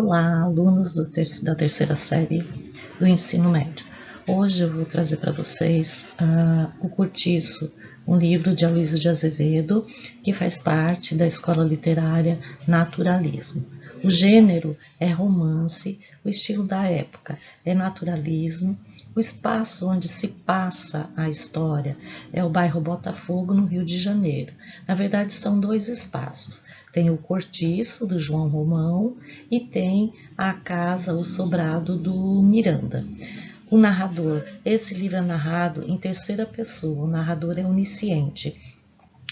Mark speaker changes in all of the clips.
Speaker 1: Olá, alunos da terceira série do ensino médio. Hoje eu vou trazer para vocês o Cortiço, um livro de Aloysio de Azevedo, que faz parte da escola literária Naturalismo. O gênero é romance, o estilo da época é naturalismo, o espaço onde se passa a história é o bairro Botafogo, no Rio de Janeiro. Na verdade, são dois espaços. Tem o Cortiço, do João Romão, e tem a casa, o sobrado do Miranda. O narrador, esse livro é narrado em terceira pessoa, o narrador é onisciente.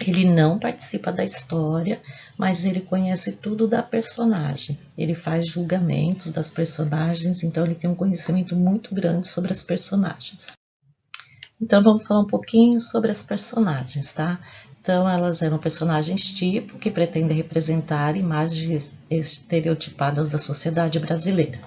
Speaker 1: Ele não participa da história, mas ele conhece tudo da personagem. Ele faz julgamentos das personagens, então ele tem um conhecimento muito grande sobre as personagens. Então vamos falar um pouquinho sobre as personagens, tá? Então elas eram personagens tipo que pretendem representar imagens estereotipadas da sociedade brasileira.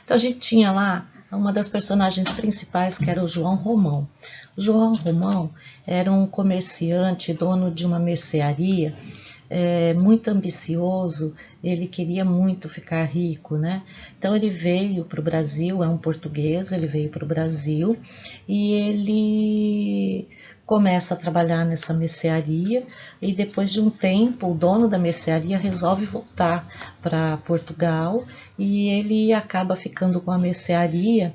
Speaker 1: Então a gente tinha lá uma das personagens principais, que era o João Romão. O João Romão era um comerciante, dono de uma mercearia, muito ambicioso, ele queria muito ficar rico, né? Então ele veio para o Brasil, é um português, ele veio para o Brasil e ele começa a trabalhar nessa mercearia e depois de um tempo o dono da mercearia resolve voltar para Portugal e ele acaba ficando com a mercearia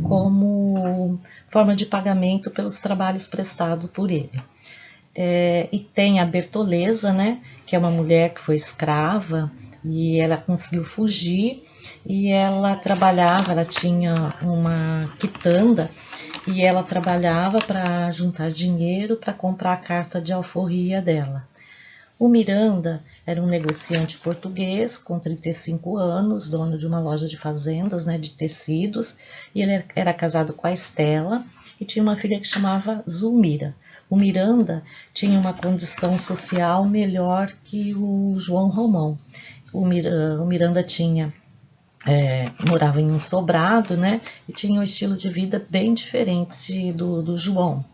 Speaker 1: como forma de pagamento pelos trabalhos prestados por ele. E tem a Bertoleza, né, que é uma mulher que foi escrava e ela conseguiu fugir e ela trabalhava, ela tinha uma quitanda e ela trabalhava para juntar dinheiro para comprar a carta de alforria dela. O Miranda era um negociante português com 35 anos, dono de uma loja de fazendas, né, de tecidos, e ele era casado com a Estela e tinha uma filha que chamava Zulmira. O Miranda tinha uma condição social melhor que o João Romão. O Miranda morava em um sobrado, né, e tinha um estilo de vida bem diferente do João.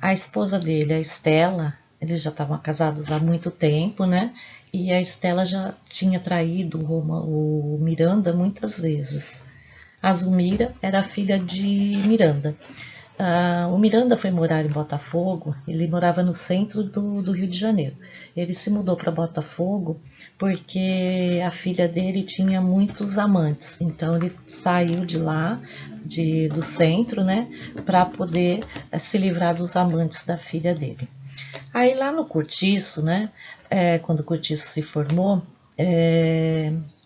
Speaker 1: A esposa dele, a Estela, eles já estavam casados há muito tempo, né? E a Estela já tinha traído o Miranda muitas vezes. A Zulmira era filha de Miranda. O Miranda foi morar em Botafogo, ele morava no centro do Rio de Janeiro. Ele se mudou para Botafogo porque a filha dele tinha muitos amantes. Então ele saiu de lá, do centro, né, para poder se livrar dos amantes da filha dele. Aí lá no Cortiço, né, quando o Cortiço se formou,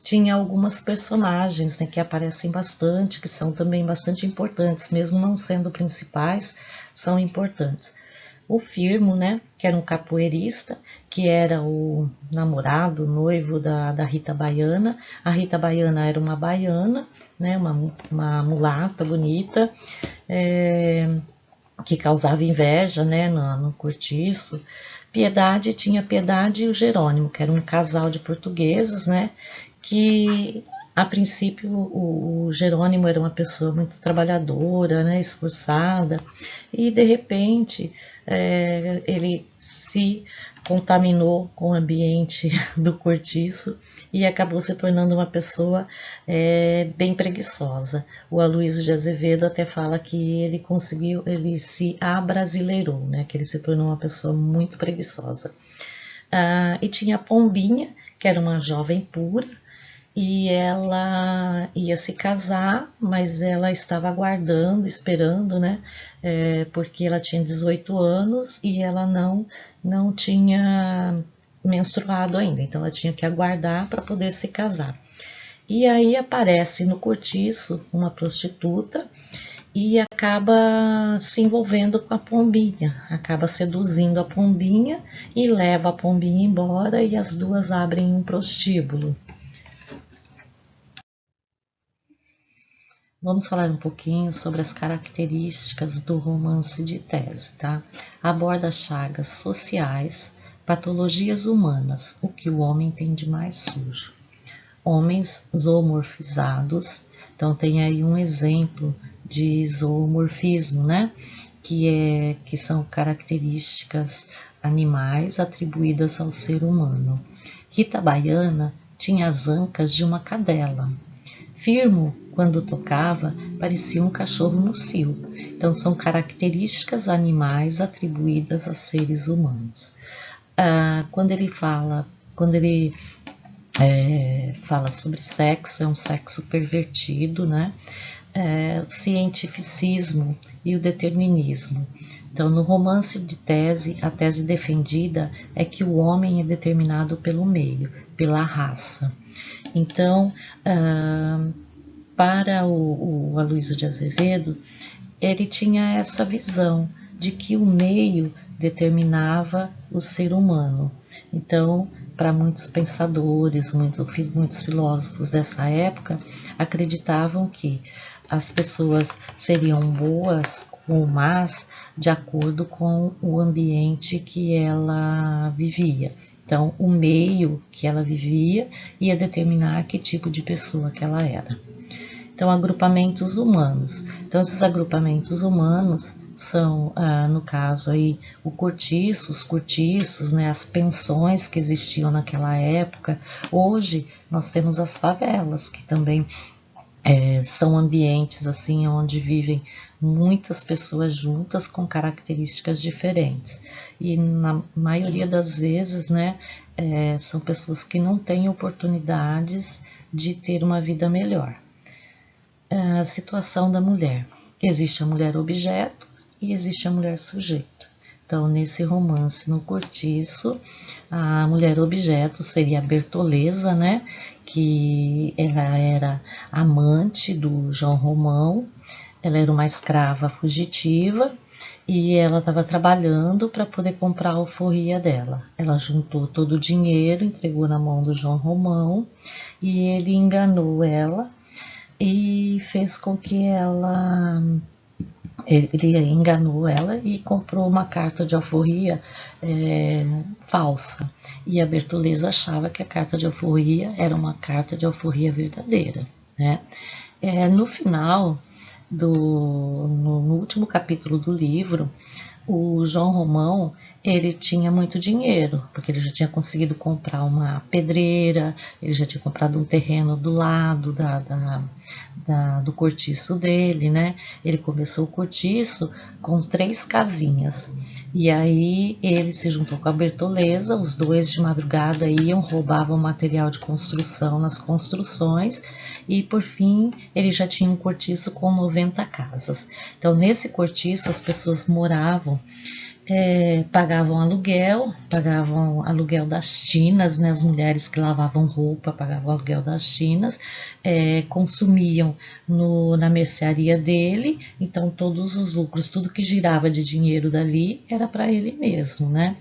Speaker 1: tinha algumas personagens, né, que aparecem bastante, que são também bastante importantes, mesmo não sendo principais, são importantes. O Firmo, né, que era um capoeirista, que era o namorado, o noivo da Rita Baiana. A Rita Baiana era uma baiana, né, uma mulata bonita, que causava inveja, né, no Cortiço. Piedade tinha Piedade e o Jerônimo, que era um casal de portugueses, né, que a princípio o Jerônimo era uma pessoa muito trabalhadora, né, esforçada, e de repente ele se contaminou com o ambiente do Cortiço e acabou se tornando uma pessoa bem preguiçosa. O Aloysio de Azevedo até fala que ele se abrasileirou, né, que ele se tornou uma pessoa muito preguiçosa. E tinha a Pombinha, que era uma jovem pura, e ela ia se casar, mas ela estava aguardando, esperando, né, porque ela tinha 18 anos e ela não tinha menstruado ainda, então ela tinha que aguardar para poder se casar. E aí aparece no Cortiço uma prostituta e acaba se envolvendo com a Pombinha, acaba seduzindo a Pombinha e leva a Pombinha embora e as duas abrem um prostíbulo. Vamos falar um pouquinho sobre as características do romance de tese, tá? Aborda chagas sociais, patologias humanas, o que o homem tem de mais sujo. Homens zoomorfizados, então tem aí um exemplo de zoomorfismo, né? Que são características animais atribuídas ao ser humano. Rita Baiana tinha as ancas de uma cadela. Firmo, quando tocava, parecia um cachorro no cio. Então, são características animais atribuídas a seres humanos. Quando ele fala sobre sexo, é um sexo pervertido, né? O cientificismo e o determinismo. Então, no romance de tese, a tese defendida é que o homem é determinado pelo meio, pela raça. Então, para o Aloysio de Azevedo, ele tinha essa visão de que o meio determinava o ser humano. Então, para muitos pensadores, muitos filósofos dessa época, acreditavam que as pessoas seriam boas ou más de acordo com o ambiente que ela vivia. Então, o meio que ela vivia ia determinar que tipo de pessoa que ela era. Então, agrupamentos humanos. Então, esses agrupamentos humanos são, no caso aí, os cortiços, né, as pensões que existiam naquela época. Hoje, nós temos as favelas, que também são ambientes assim onde vivem muitas pessoas juntas com características diferentes. E na maioria das vezes, né, são pessoas que não têm oportunidades de ter uma vida melhor. A situação da mulher. Existe a mulher objeto e existe a mulher sujeito. Então, nesse romance, no Cortiço, a mulher objeto seria a Bertoleza, né? Que ela era amante do João Romão, ela era uma escrava fugitiva e ela estava trabalhando para poder comprar a alforria dela. Ela juntou todo o dinheiro, entregou na mão do João Romão e ele enganou ela e fez com que ele enganou ela e comprou uma carta de alforria falsa. E a Bertoleza achava que a carta de alforria era uma carta de alforria verdadeira, né? No final, no último capítulo do livro, o João Romão, ele tinha muito dinheiro, porque ele já tinha conseguido comprar uma pedreira, ele já tinha comprado um terreno do lado do cortiço dele, né? Ele começou o cortiço com 3 casinhas. E aí ele se juntou com a Bertoleza, os dois de madrugada iam, roubavam material de construção nas construções, e por fim ele já tinha um cortiço com 90 casas. Então nesse cortiço as pessoas moravam, pagavam aluguel das tinas, né? As mulheres que lavavam roupa pagavam aluguel das tinas, consumiam na mercearia dele, então todos os lucros, tudo que girava de dinheiro dali era para ele mesmo, né?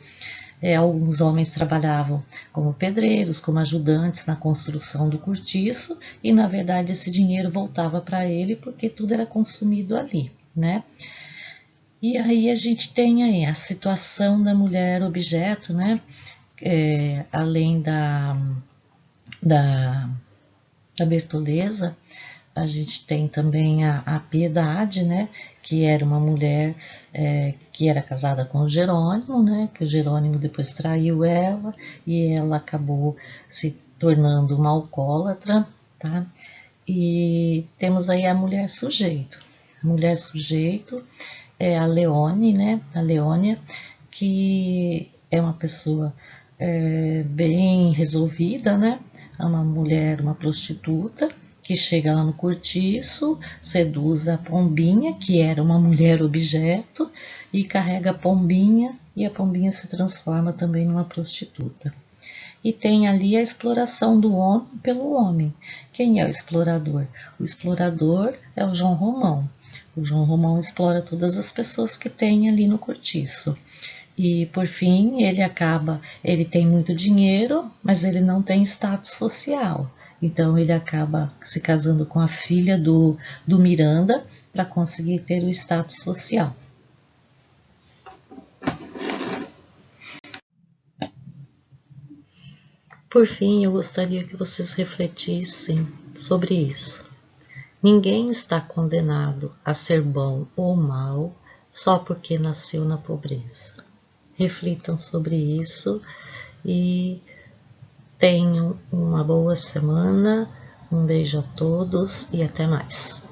Speaker 1: Alguns homens trabalhavam como pedreiros, como ajudantes na construção do cortiço e na verdade esse dinheiro voltava para ele porque tudo era consumido ali, né? E aí a gente tem aí a situação da mulher objeto, né? Além da Bertoleza, a gente tem também a Piedade, né? Que era uma mulher que era casada com o Jerônimo, né? Que o Jerônimo depois traiu ela e ela acabou se tornando uma alcoólatra, tá? E temos aí a mulher sujeito. A mulher sujeito é a Leone, né? A Leônia, que é uma pessoa bem resolvida, né? É uma mulher, uma prostituta, que chega lá no cortiço, seduz a Pombinha, que era uma mulher objeto, e carrega a Pombinha, e a Pombinha se transforma também numa prostituta. E tem ali a exploração do homem pelo homem. Quem é o explorador? O explorador é o João Romão. O João Romão explora todas as pessoas que tem ali no cortiço. E por fim, ele tem muito dinheiro, mas ele não tem status social. Então ele acaba se casando com a filha do Miranda para conseguir ter o status social. Por fim, eu gostaria que vocês refletissem sobre isso. Ninguém está condenado a ser bom ou mal só porque nasceu na pobreza. Reflitam sobre isso e Tenham uma boa semana, um beijo a todos e até mais.